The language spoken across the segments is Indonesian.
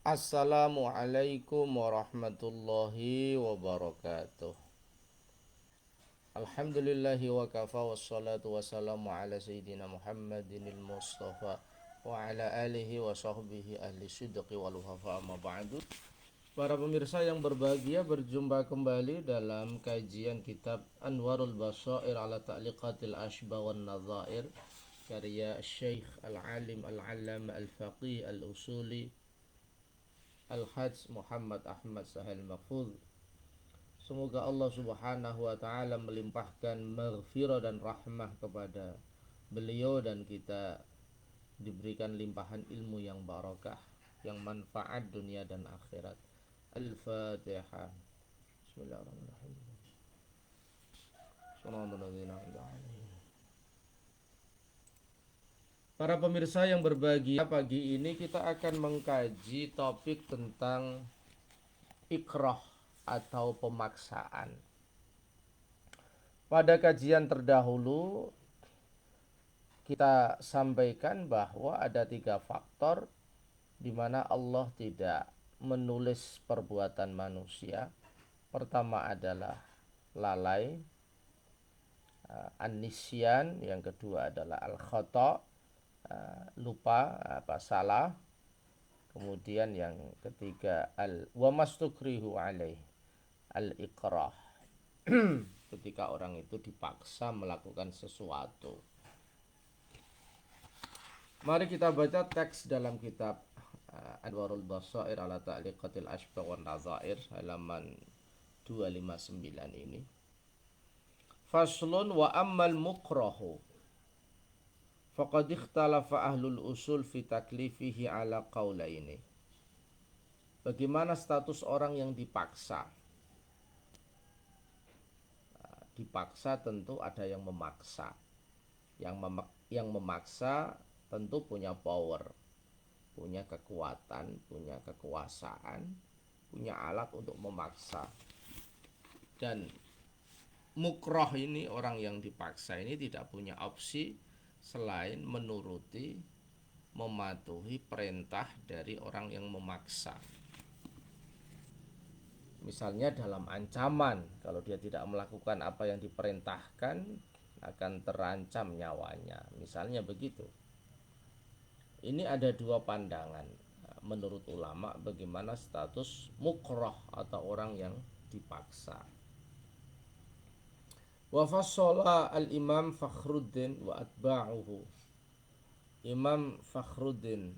Assalamualaikum warahmatullahi wabarakatuh. Alhamdulillahi wa kafa wassalatu wassalamu ala sayyidina Muhammadinil Mustafa wa ala alihi wa sahbihi ahli sidqi wal wafa amma ba'du. Para pemirsa yang berbahagia, berjumpa kembali dalam kajian kitab Anwarul Basair ala Ta'liqatil Ashba wan Nadhair karya Syekh Al-Alim Al-Allam Al-Faqih Al-Usuli Al-Hajj Muhammad Ahmad Sahal Mahfuz. Semoga Allah Subhanahu wa taala melimpahkan maghfirah dan rahmah kepada beliau dan kita diberikan limpahan ilmu yang barakah, yang manfaat dunia dan akhirat. Al-Fatihah. Bismillahirrahmanirrahim. Para pemirsa yang berbahagia, pagi ini kita akan mengkaji topik tentang ikrah atau pemaksaan. Pada kajian terdahulu kita sampaikan bahwa ada 3 faktor di mana Allah tidak menulis perbuatan manusia. Pertama adalah lalai, an-nisyan, yang kedua adalah al-khata, lupa, salah. Kemudian yang ketiga wa mastukrihu alaih, al-ikrah, ketika orang itu dipaksa melakukan sesuatu. Mari kita baca teks dalam kitab Anwarul Basair ala Ta'liqatil Ashba wan Nadhair halaman 259 ini. Faslun wa ammal mukrahu faqad ikhtalafa ahlul usul fi taklifihi ala qaulaini. Bagaimana status orang yang dipaksa? Dipaksa tentu ada yang memaksa. Yang memaksa tentu punya power, punya kekuatan, punya kekuasaan, punya alat untuk memaksa. Dan mukroh ini, orang yang dipaksa ini tidak punya opsi selain menuruti, mematuhi perintah dari orang yang memaksa. Misalnya dalam ancaman, kalau dia tidak melakukan apa yang diperintahkan akan terancam nyawanya, misalnya begitu. Ini ada 2 pandangan menurut ulama bagaimana status mukroh atau orang yang dipaksa. Wa fassala al-Imam Fakhruddin wa atba'uhu. Imam Fakhruddin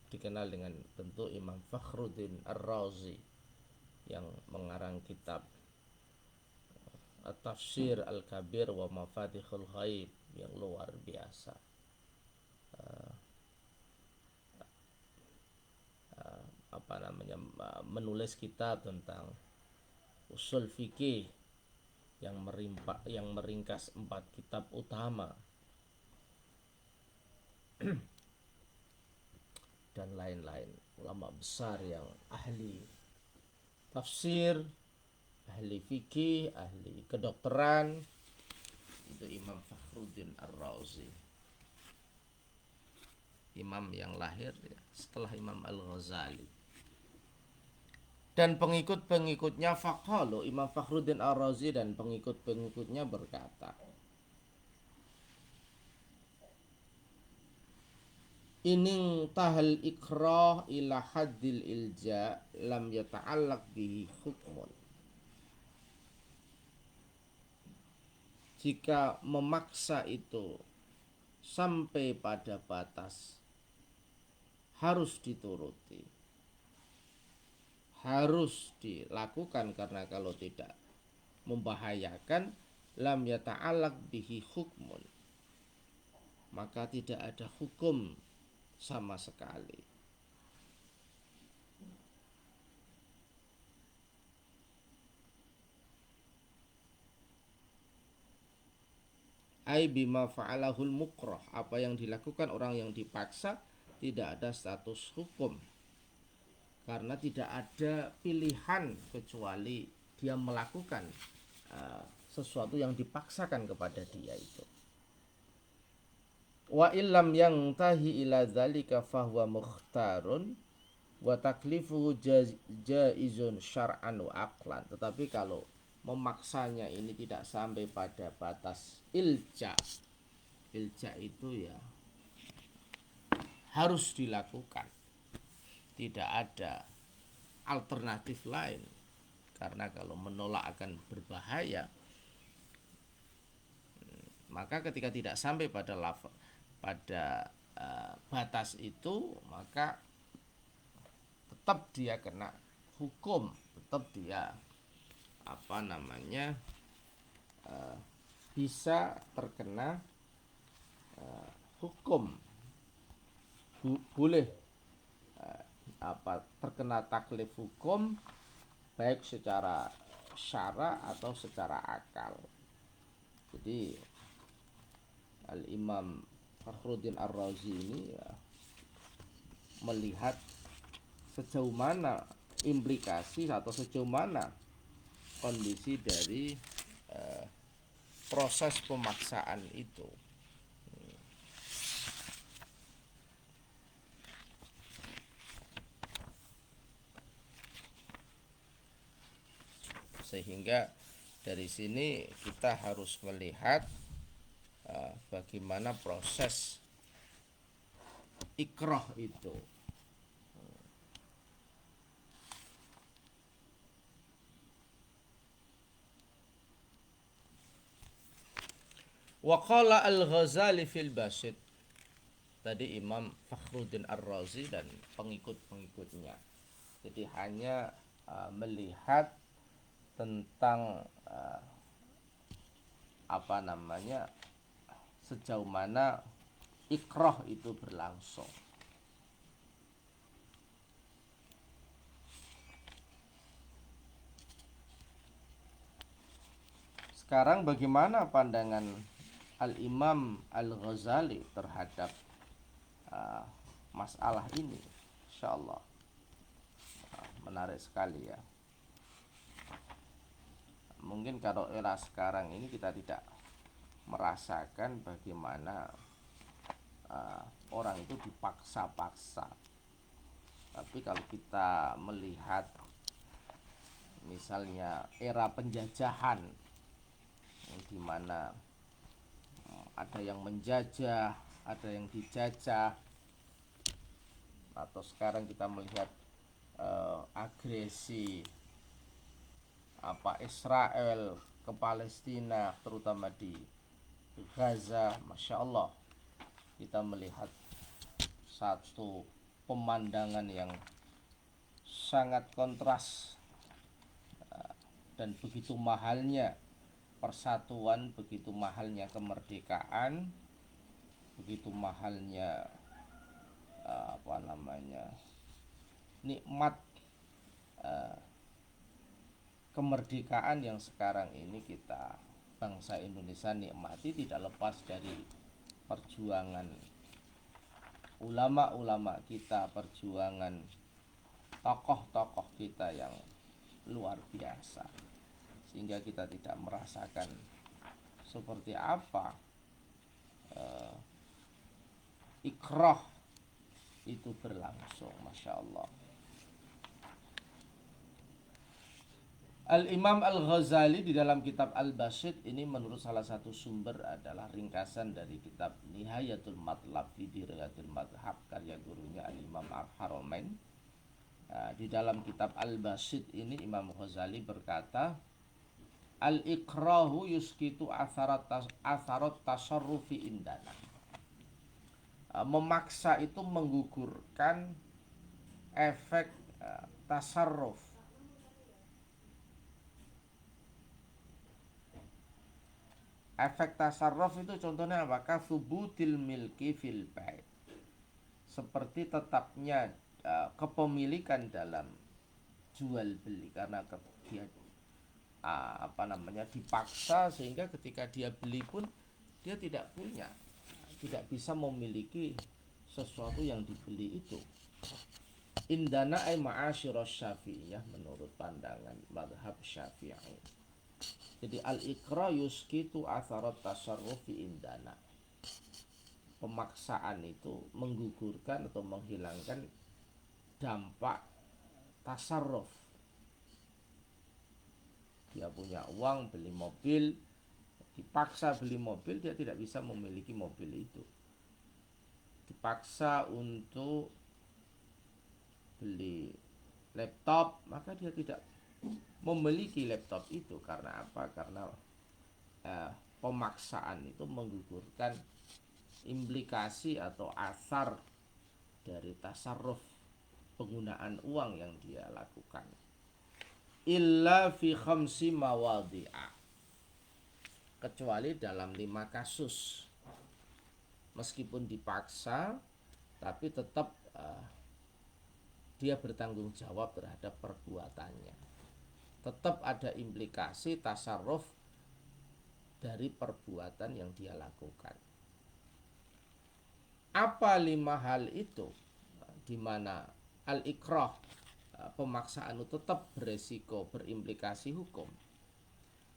dikenal dengan tentu Imam Fakhruddin Ar-Razi yang mengarang kitab At-Tafsir Al-Kabir wa Mafatihul Ghaib yang luar biasa. Menulis kitab tentang usul fikih yang meringkas 4 kitab utama dan lain-lain. Ulama besar yang ahli tafsir, ahli fikih, ahli kedokteran, itu Imam Fakhruddin Ar-Razi. Imam yang lahir setelah Imam Al-Ghazali. Dan pengikut-pengikutnya faqalu, Imam Fakhruddin Ar-Razi dan pengikut-pengikutnya berkata, Ining tahal ikrah ila haddil ilja lam yata'allaq bihi hukmun. Jika memaksa itu sampai pada batas harus dituruti, harus dilakukan, karena kalau tidak membahayakan, lam yata'allaq bihi hukmun, maka tidak ada hukum sama sekali. Ai bima fa'alahul mukrah, apa yang dilakukan orang yang dipaksa tidak ada status hukum, karena tidak ada pilihan kecuali dia melakukan sesuatu yang dipaksakan kepada dia itu. Wa illam yang tahi ila dzalika fahuwa mukhtarun wa taklifu jaizun syar'an wa aqlan. Tetapi kalau memaksanya ini tidak sampai pada batas ilja itu ya harus dilakukan, tidak ada alternatif lain, karena kalau menolak akan berbahaya. Maka ketika tidak sampai pada batas itu, maka tetap dia kena hukum, tetap dia bisa terkena hukum, boleh terkena taklif hukum baik secara syara atau secara akal. Jadi Al-Imam Fakhruddin Ar-Razi ini ya, melihat sejauh mana implikasi atau sejauh mana kondisi dari proses pemaksaan itu. Sehingga dari sini kita harus melihat bagaimana proses ikrah itu. Wa qala Al-Ghazali fil Basit. Tadi Imam Fakhruddin Ar-Razi dan pengikut-pengikutnya. Jadi hanya melihat tentang sejauh mana ikrah itu berlangsung. Sekarang bagaimana pandangan Al-Imam Al-Ghazali terhadap masalah ini? Insyaallah menarik sekali ya. Mungkin kalau era sekarang ini kita tidak merasakan bagaimana orang itu dipaksa-paksa. Tapi kalau kita melihat misalnya era penjajahan, di mana ada yang menjajah, ada yang dijajah, atau sekarang kita melihat agresi Israel ke Palestina, terutama di Gaza, Masya Allah, kita melihat satu pemandangan yang sangat kontras, dan begitu mahalnya persatuan, begitu mahalnya kemerdekaan, begitu mahalnya nikmat kemerdekaan yang sekarang ini kita bangsa Indonesia nikmati, tidak lepas dari perjuangan ulama-ulama kita, perjuangan tokoh-tokoh kita yang luar biasa, sehingga kita tidak merasakan seperti apa ikrah itu berlangsung. Masya Allah. Al-Imam Al-Ghazali di dalam kitab Al-Basit ini menurut salah satu sumber adalah ringkasan dari kitab Nihayatul Matlab fi Dirayatul Madhab karya gurunya Al-Imam Al-Haramain. Di dalam kitab Al-Basit ini Imam Ghazali berkata, al-ikrahu yuskitu atharat tasarrufi indana. Memaksa itu menggugurkan efek tasarruf. Efek tasarruf itu contohnya apakah? Thubutil milki fil bait, seperti tetapnya kepemilikan dalam jual beli, karena dia dipaksa, sehingga ketika dia beli pun dia tidak punya, tidak bisa memiliki sesuatu yang dibeli itu. Indana ay ma'asyiras syafi'iyah, menurut pandangan madhab syafi'i. Jadi al-ikra yuskitu atharat tasarrufi indana. Pemaksaan itu menggugurkan atau menghilangkan dampak tasarruf. Dia punya uang beli mobil, dipaksa beli mobil, dia tidak bisa memiliki mobil itu. Dipaksa untuk beli laptop, maka dia tidak memiliki laptop itu. Karena apa? Karena pemaksaan itu menggugurkan implikasi atau asar dari tasarruf penggunaan uang yang dia lakukan. Illa fi khamsi mawadhi'a, kecuali dalam 5 kasus. Meskipun dipaksa, tapi tetap dia bertanggung jawab terhadap perbuatannya. Tetap ada implikasi tasarruf dari perbuatan yang dia lakukan. Apa 5 hal itu? Di mana al-ikrah, pemaksaan itu tetap beresiko, berimplikasi hukum.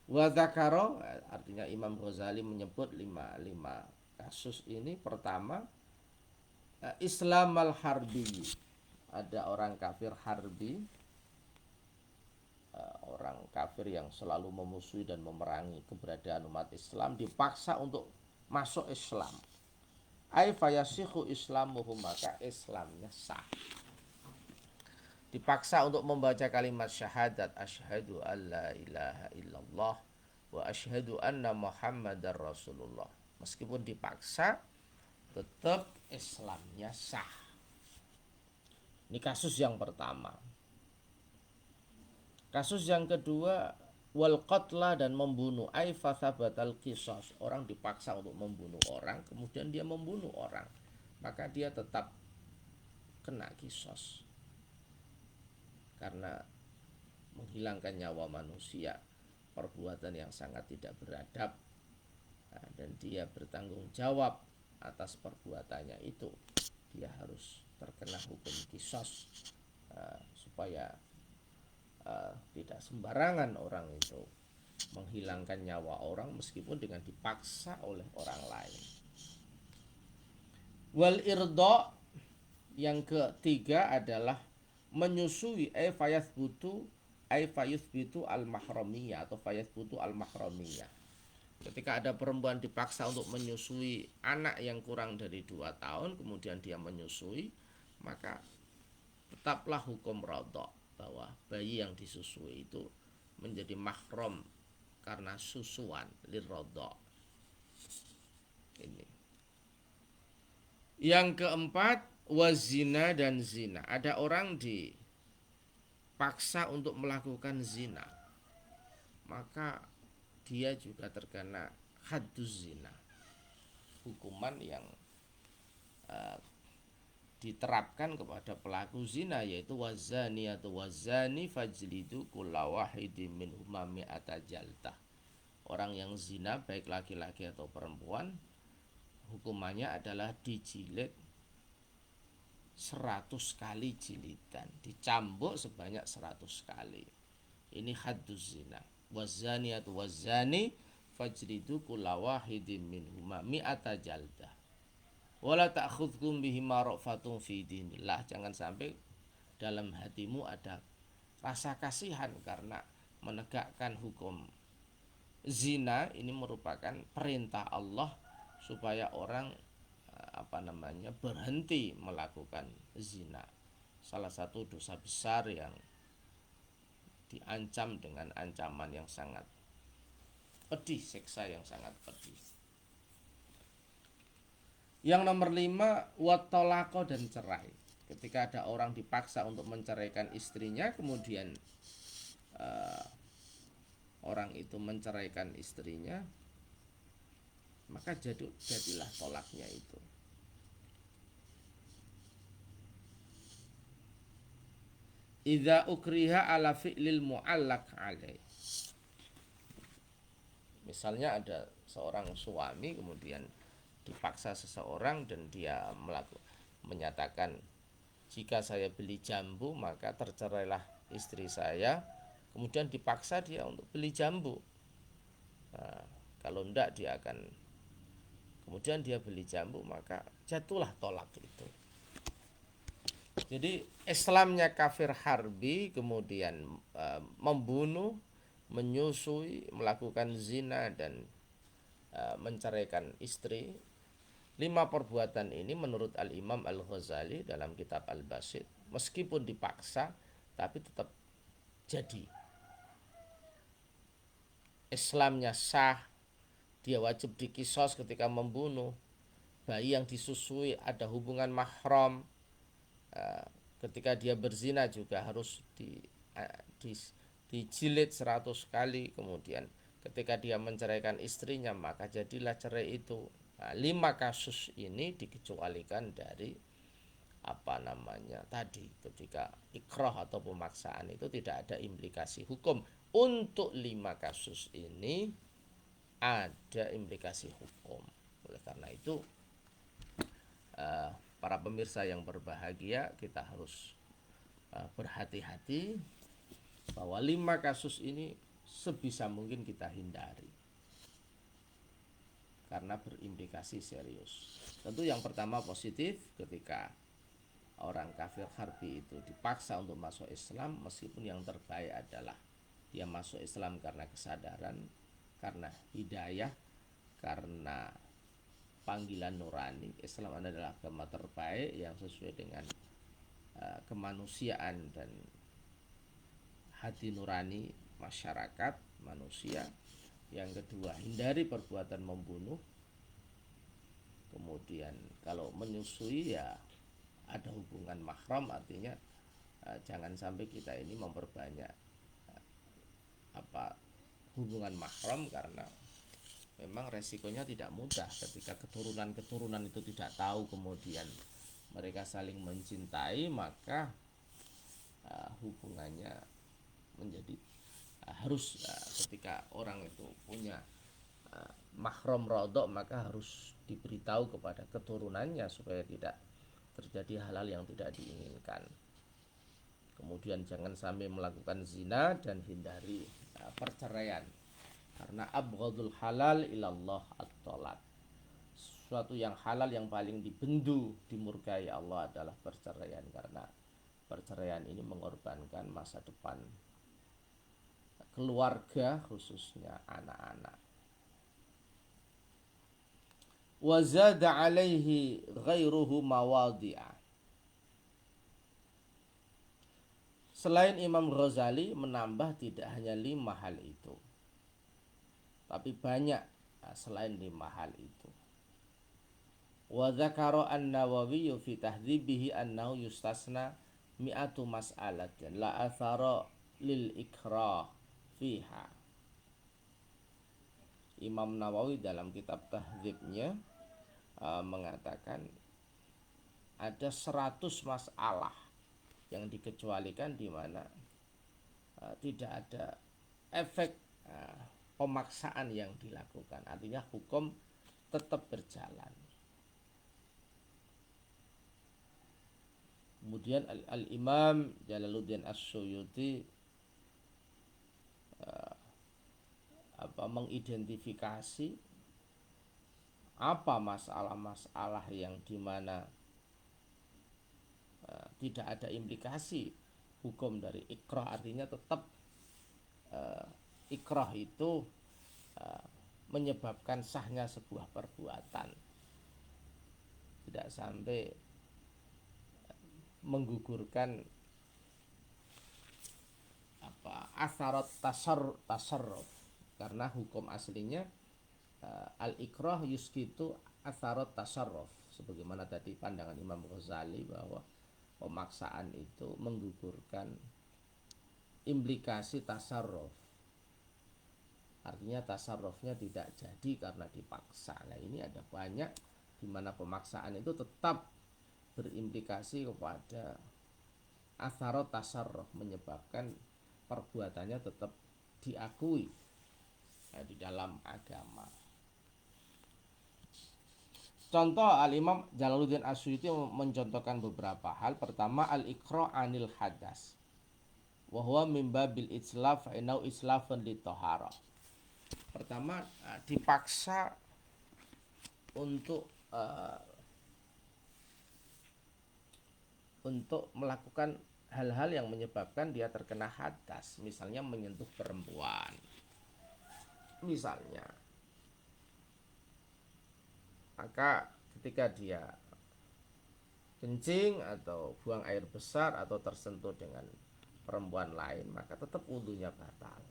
Wa dzakara, artinya Imam Ghazali menyebut 5 kasus ini. Pertama, Islam al-harbi, ada orang kafir harbi, orang kafir yang selalu memusuhi dan memerangi keberadaan umat Islam, dipaksa untuk masuk Islam. Ai fayasihu islamuhum, maka Islamnya sah. Dipaksa untuk membaca kalimat syahadat, asyhadu alla ilaha illallah wa asyhadu anna muhammadar rasulullah. Meskipun dipaksa, tetap Islamnya sah. Ini kasus yang pertama. Kasus yang kedua, wal qatla, dan membunuh. Ai fathabatal qisas, orang dipaksa untuk membunuh orang, kemudian dia membunuh orang, maka dia tetap kena qisas karena menghilangkan nyawa manusia, perbuatan yang sangat tidak beradab, dan dia bertanggung jawab atas perbuatannya itu. Dia harus terkena hukum qisas, supaya tidak sembarangan orang itu menghilangkan nyawa orang meskipun dengan dipaksa oleh orang lain. Wal irda, yang ketiga adalah menyusui, fayasbutu al mahramiyah atau fayasbutu al mahramiyah. Ketika ada perempuan dipaksa untuk menyusui anak yang kurang dari 2 tahun, kemudian dia menyusui, maka tetaplah hukum radha, bahwa bayi yang disusui itu menjadi mahram karena susuan, liradha. Ini. Yang keempat, wazina dan zina. Ada orang dipaksa untuk melakukan zina, maka dia juga terkena hadduz zina, hukuman yang diterapkan kepada pelaku zina, yaitu wazani atau wazani fajlidu kulla wahidin minhuma mi'ata jaldah. Orang yang zina, baik laki-laki atau perempuan, hukumannya adalah dijilid 100 kali jilidan, dicambuk sebanyak 100 kali. Ini hadduz zina. Wazani atau wazani fajlidu kulla wahidin minhuma mi'ata jaldah. Wala ta'khudhukum bihima ra'fatun fi dinillah, jangan sampai dalam hatimu ada rasa kasihan karena menegakkan hukum zina. Ini merupakan perintah Allah supaya orang berhenti melakukan zina. Salah satu dosa besar yang diancam dengan ancaman yang sangat pedih, siksa yang sangat pedih. Yang nomor 5, watolako, dan cerai. Ketika ada orang dipaksa untuk menceraikan istrinya, kemudian orang itu menceraikan istrinya, maka jadilah tolaknya itu. Idza ukriha ala fi'lil mu'allaq alaih. Misalnya ada seorang suami kemudian dipaksa seseorang dan dia menyatakan, jika saya beli jambu maka tercerailah istri saya. Kemudian dipaksa dia untuk beli jambu. Nah, kalau enggak kemudian dia beli jambu, maka jatuhlah tolak itu. Jadi Islamnya kafir harbi kemudian membunuh, menyusui, melakukan zina dan menceraikan istri. 5 perbuatan ini menurut Al-Imam Al-Ghazali dalam kitab Al-Basit meskipun dipaksa tapi tetap jadi. Islamnya sah, dia wajib dikisos ketika membunuh. Bayi yang disusui ada hubungan mahram, ketika dia berzina juga harus di, dijilid 100 kali. Kemudian ketika dia menceraikan istrinya maka jadilah cerai itu. Nah, 5 kasus ini dikecualikan dari tadi, ketika ikrah atau pemaksaan itu tidak ada implikasi hukum. Untuk 5 kasus ini ada implikasi hukum. Oleh karena itu para pemirsa yang berbahagia, kita harus berhati-hati bahwa 5 kasus ini sebisa mungkin kita hindari karena berimplikasi serius. Tentu yang pertama positif, ketika orang kafir harbi itu dipaksa untuk masuk Islam, meskipun yang terbaik adalah dia masuk Islam karena kesadaran, karena hidayah, karena panggilan nurani. Islam adalah agama terbaik yang sesuai dengan kemanusiaan dan hati nurani masyarakat manusia. Yang kedua, hindari perbuatan membunuh. Kemudian kalau menyusui ya ada hubungan mahram, artinya jangan sampai kita ini memperbanyak hubungan mahram, karena memang resikonya tidak mudah ketika keturunan-keturunan itu tidak tahu, kemudian mereka saling mencintai, maka hubungannya menjadi harus ketika orang itu punya mahram rodok, maka harus diberitahu kepada keturunannya supaya tidak terjadi hal-hal yang tidak diinginkan. Kemudian jangan sampai melakukan zina dan hindari perceraian, karena abghadul halal ilallah at-talaq. Suatu yang halal yang paling dibendu, dimurkai Allah adalah perceraian, karena perceraian ini mengorbankan masa depan keluarga, khususnya anak-anak. Wa zada alaihi ghairuhu mawadhi'a. Selain Imam Ghazali menambah tidak hanya 5 hal itu, tapi banyak selain 5 hal itu. Wa dzakara an-Nawawi fi tahdhibihi annahu yustasna mi'atu mas'alatin la athara lil ikrah fiha. Imam Nawawi dalam kitab Tahdzibnya mengatakan ada 100 masalah yang dikecualikan, di mana tidak ada efek pemaksaan yang dilakukan, artinya hukum tetap berjalan. Kemudian Al-Imam Jalaluddin As-Suyuti mengidentifikasi apa masalah-masalah yang dimana tidak ada implikasi hukum dari ikrah, artinya tetap ikrah itu menyebabkan sahnya sebuah perbuatan, tidak sampai menggugurkan atharat tasarruf, karena hukum aslinya al-ikrah yuskitu atharat tasarruf, sebagaimana tadi pandangan Imam Ghazali bahwa pemaksaan itu menggugurkan implikasi tasarruf, artinya tasarrufnya tidak jadi karena dipaksa. Nah, ini ada banyak di mana pemaksaan itu tetap berimplikasi kepada atharat tasarruf, menyebabkan perbuatannya tetap diakui di dalam agama. Contoh, Al-Imam Jalaluddin As-Suyuti mencontohkan beberapa hal. Pertama, al-iqra' anil hadas wa huwa min babil islaf fa innahu islafun litahharah. Pertama, dipaksa untuk untuk melakukan hal-hal yang menyebabkan dia terkena hadas, misalnya menyentuh perempuan, misalnya. Maka ketika dia kencing atau buang air besar atau tersentuh dengan perempuan lain, maka tetap wudunya batal.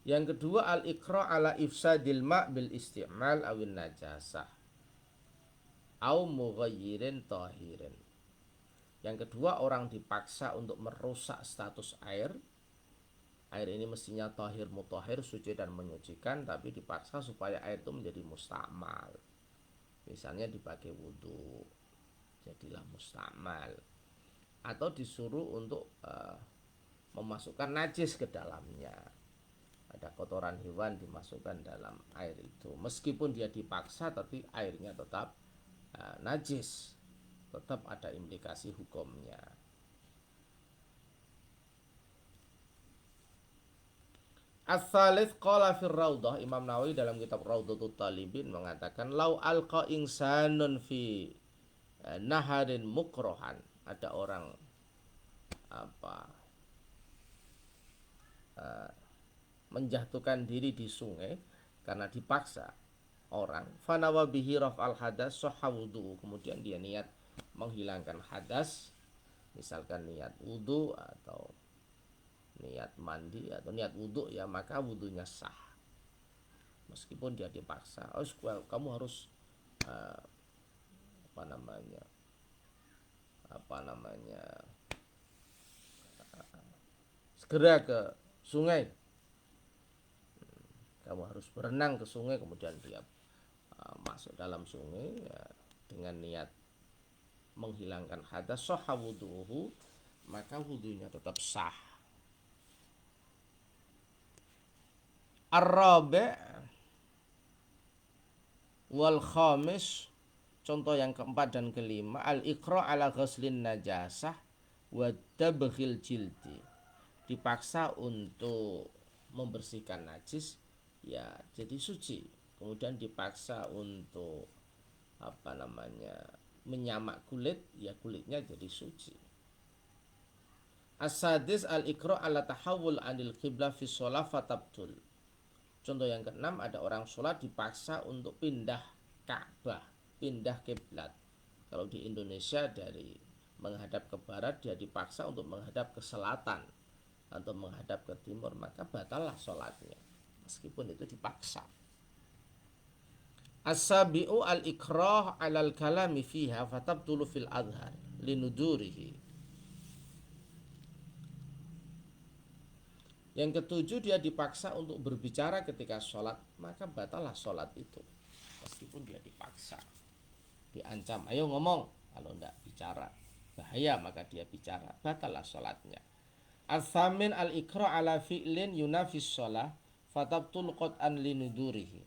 Yang kedua, al-iqra ala ifsadil ma' bil isti'mal awin najasah au mughayyirin tahirin. Yang kedua, orang dipaksa untuk merusak status air. Air ini mestinya tahir mutahhir, suci dan menyucikan, tapi dipaksa supaya air itu menjadi mustamal. Misalnya dipakai wudhu, jadilah mustamal. Atau disuruh untuk memasukkan najis ke dalamnya. Ada kotoran hewan dimasukkan dalam air itu. Meskipun dia dipaksa, tapi airnya tetap najis. Tetap ada implikasi hukumnya. As-salits qala fir Raudah, Imam Nawawi dalam kitab Raudhatut Talibin mengatakan lau alqa insanun fi naharin mukrohan, ada orang menjatuhkan diri di sungai karena dipaksa orang, fanawa bihi raf'al hadas sahha wudu, kemudian dia niat menghilangkan hadas, misalkan niat wudu atau niat mandi atau niat wudu, ya maka wudunya sah meskipun dia dipaksa. Oh, kamu harus segera ke sungai, kamu harus berenang ke sungai, kemudian dia masuk dalam sungai ya, dengan niat menghilangkan hadas, sahha wuduhu, maka wudunya tetap sah. Ar-rabi' wal khamis, contoh yang keempat dan kelima, al-iqra ala ghuslin najasah wa tabghil jildi, dipaksa untuk membersihkan najis ya jadi suci, kemudian dipaksa untuk menyamak kulit, ya kulitnya jadi suci. As-sadis al-iqra ala tahawul anil qiblah fi shalah fatabtul. Contoh yang keenam, ada orang sholat dipaksa untuk pindah Ka'bah, pindah kiblat. Kalau di Indonesia dari menghadap ke barat, dia dipaksa untuk menghadap ke selatan atau menghadap ke timur, maka batallah sholatnya meskipun itu dipaksa. As-sabi'u al-ikrah alal kalami fiha fatabtulu fil adhar linudurihi. Yang ketujuh, dia dipaksa untuk berbicara ketika sholat, maka batallah sholat itu meskipun dia dipaksa, diancam, ayo ngomong, kalau tidak bicara bahaya, maka dia bicara, batallah sholatnya. Al-thamin al-iqra ala fi'lin yunafis sholah fatabtul qat'an linudurihi.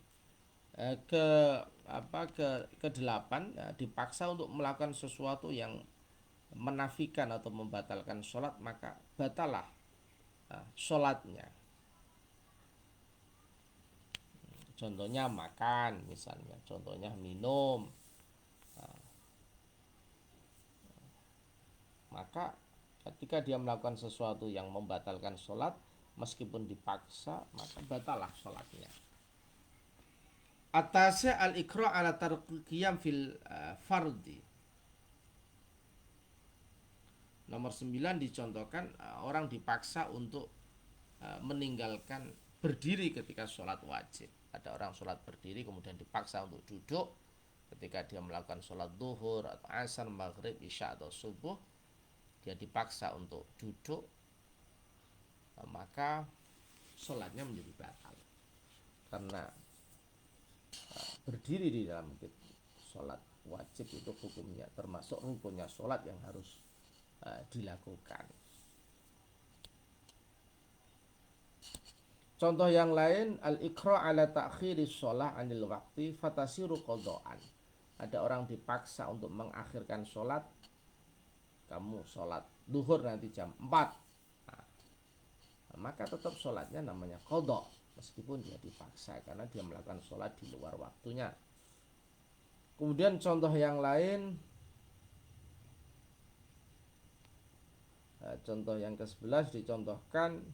Ke delapan, dipaksa untuk melakukan sesuatu yang menafikan atau membatalkan sholat, maka batallah sholatnya. Contohnya makan, misalnya, contohnya minum. Maka ketika dia melakukan sesuatu yang membatalkan sholat, meskipun dipaksa, maka batallah sholatnya. Atasnya al-iqra ala tarqil qiyam fil fardi. Nomor 9 dicontohkan orang dipaksa untuk meninggalkan berdiri ketika sholat wajib. Ada orang sholat berdiri kemudian dipaksa untuk duduk ketika dia melakukan sholat duhur atau asar, maghrib, isya atau subuh, dia dipaksa untuk duduk, maka sholatnya menjadi batal karena berdiri di dalam sholat wajib itu hukumnya termasuk rukunnya sholat yang harus dilakukan. Contoh yang lain, al-iqra ala ta'khiris sholah anil waqti fatasiru qada'an. Ada orang dipaksa untuk mengakhirkan sholat, kamu sholat duhur nanti jam 4, maka tetap sholatnya namanya qada, meskipun dia dipaksa karena dia melakukan sholat di luar waktunya. Kemudian contoh yang lain, contoh yang ke-11 dicontohkan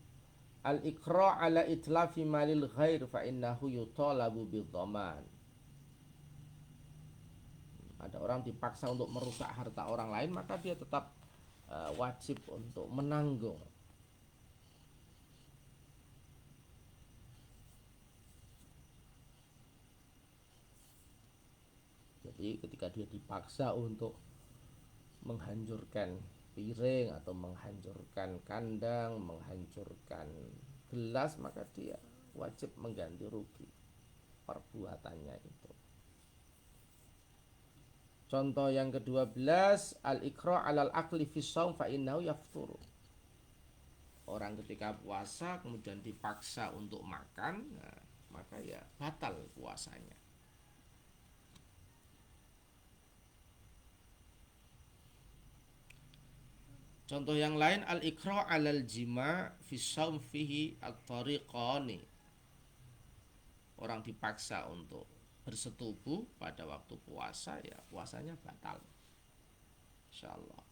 al-iqra' ala itlafi malil ghair fa innahu yutalabu bidhaman. Ada orang dipaksa untuk merusak harta orang lain, maka dia tetap wajib untuk menanggung. Jadi ketika dia dipaksa untuk menghancurkan piring atau menghancurkan kandang, menghancurkan gelas, maka dia wajib mengganti rugi perbuatannya itu. Contoh yang ke-12, al-iqra' 'alal akli fi shaum fa innahu yafturu. Orang ketika puasa kemudian dipaksa untuk makan, nah, maka ya batal puasanya. Contoh yang lain, al-iqra' 'alal jima' fi shaum fihi at-tariqani. Orang dipaksa untuk bersetubuh pada waktu puasa, ya puasanya batal, insyaallah.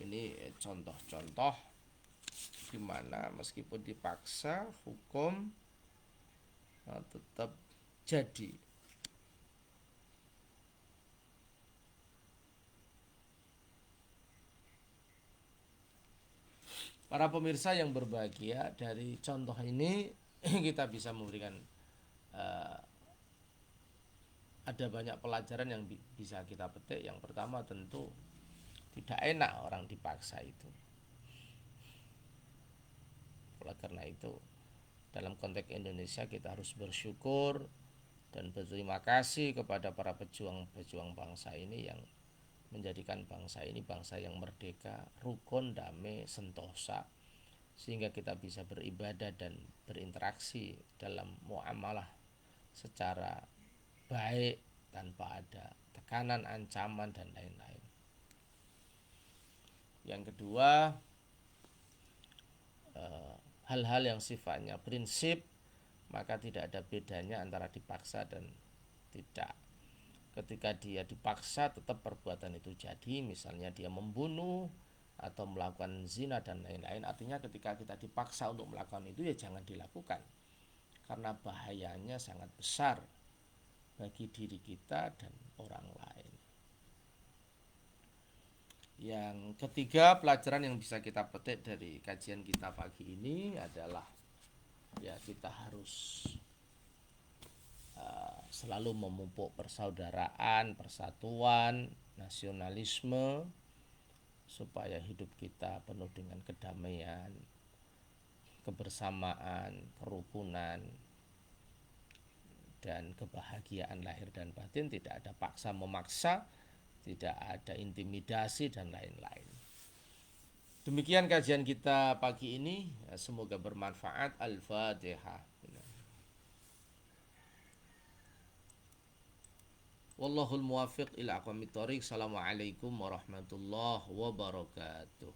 Ini contoh-contoh di mana meskipun dipaksa hukum tetap jadi. Para pemirsa yang berbahagia, dari contoh ini kita bisa memberikan ada banyak pelajaran yang bisa kita petik. Yang pertama tentu tidak enak orang dipaksa itu. Oleh karena itu dalam konteks Indonesia kita harus bersyukur dan berterima kasih kepada para pejuang-pejuang bangsa ini yang menjadikan bangsa ini bangsa yang merdeka, rukun, damai, sentosa, sehingga kita bisa beribadah dan berinteraksi dalam muamalah secara baik tanpa ada tekanan, ancaman, dan lain-lain. Yang kedua, hal-hal yang sifatnya prinsip, maka tidak ada bedanya antara dipaksa dan tidak. Ketika dia dipaksa tetap perbuatan itu jadi, misalnya dia membunuh atau melakukan zina dan lain-lain. Artinya ketika kita dipaksa untuk melakukan itu, ya jangan dilakukan, karena bahayanya sangat besar bagi diri kita dan orang lain. Yang ketiga, pelajaran yang bisa kita petik dari kajian kita pagi ini adalah ya kita harus selalu memupuk persaudaraan, persatuan, nasionalisme, supaya hidup kita penuh dengan kedamaian, kebersamaan, kerukunan, dan kebahagiaan lahir dan batin. Tidak ada paksa memaksa, tidak ada intimidasi, dan lain-lain. Demikian kajian kita pagi ini, semoga bermanfaat. Al-Fatihah. Wallahul muwaffiq ila aqwamit thoriq. Assalamualaikum warahmatullahi wabarakatuh.